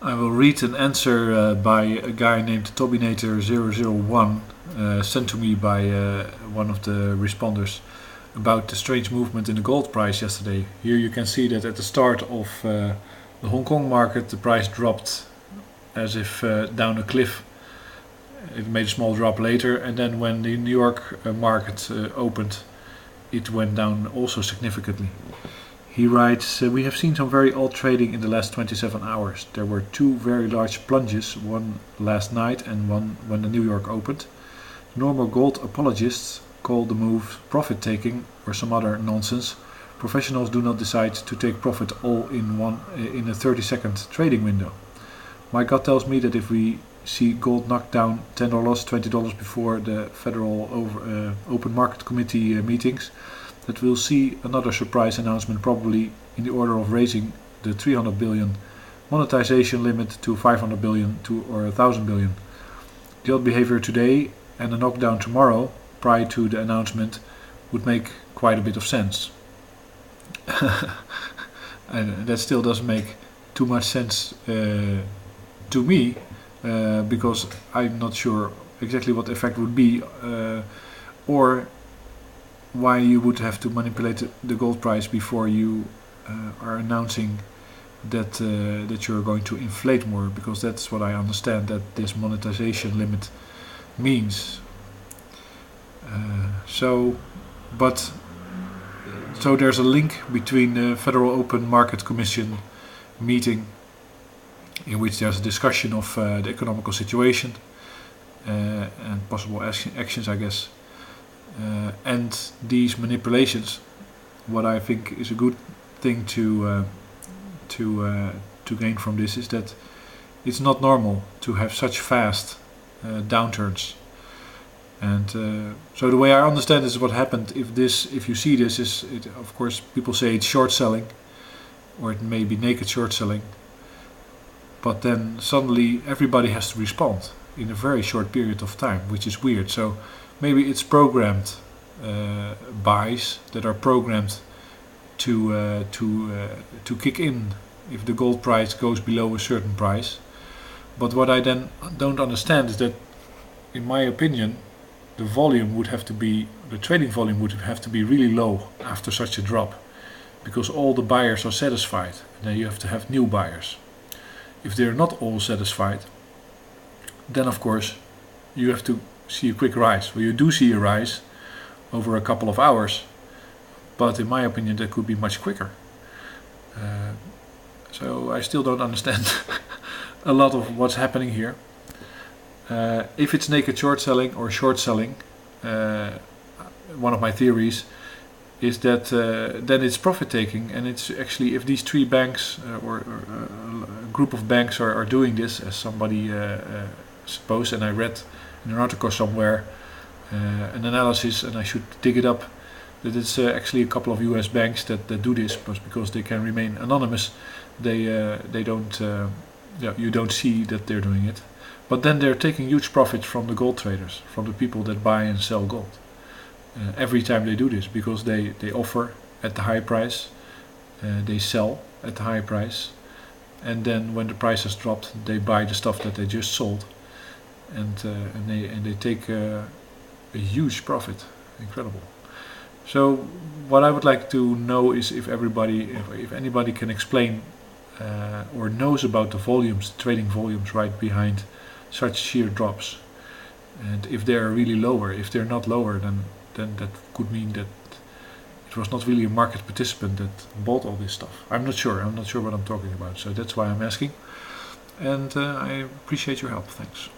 I will read an answer by a guy named Tobinator001 sent to me by one of the responders about the strange movement in the gold price yesterday. Here you can see that at the start of the Hong Kong market the price dropped as if down a cliff. It made a small drop later, and then when the New York market opened, it went down also significantly. He writes, we have seen some very odd trading in the last 27 hours. There were two very large plunges, one last night and one when the New York opened. Normal gold apologists call the move profit taking or some other nonsense. Professionals do not decide to take profit all in a 30-second trading window. My gut tells me that if we see gold knocked down $10, $20 before the Federal Open Market Committee meetings, that we'll see another surprise announcement, probably in the order of raising the 300 billion monetization limit to 500 billion or 1,000 billion. The odd behavior today and a knockdown tomorrow prior to the announcement would make quite a bit of sense. And that still doesn't make too much sense to me, because I'm not sure exactly what the effect would be, or why you would have to manipulate the gold price before you are announcing that you're going to inflate more, because that's what I understand that this monetization limit means. So there's a link between the Federal Open Market Commission meeting, in which there's a discussion of the economical situation and possible actions, I guess. And these manipulations, what I think is a good thing to gain from this is that it's not normal to have such fast downturns. And so the way I understand is what happened. If you see this, of course people say it's short selling, or it may be naked short selling. But then suddenly everybody has to respond in a very short period of time, which is weird. So maybe it's programmed buys that are programmed to kick in if the gold price goes below a certain price. But what I then don't understand is that, in my opinion, the trading volume would have to be really low after such a drop, because all the buyers are satisfied, and then you have to have new buyers. If they're not all satisfied, then of course you have to see a quick rise. Well, you do see a rise over a couple of hours, but in my opinion that could be much quicker. So I still don't understand a lot of what's happening here. If it's naked short selling or short selling, one of my theories is that then it's profit taking, and it's actually, if these three banks or a group of banks are doing this, as somebody supposed, and I read in an article somewhere an analysis, and I should dig it up, that it's actually a couple of US banks that do this, because they can remain anonymous. They don't you don't see that they're doing it, but then they're taking huge profits from the gold traders, from the people that buy and sell gold. Every time they do this, because they offer at the high price, they sell at the high price, and then when the price has dropped, they buy the stuff that they just sold, and they take a huge profit. Incredible. So what I would like to know is if anybody can explain or knows about the volumes, trading volumes right behind such sheer drops, and if they are really lower. If they're not lower, then that could mean that it was not really a market participant that bought all this stuff. I'm not sure what I'm talking about, so that's why I'm asking, and I appreciate your help. Thanks.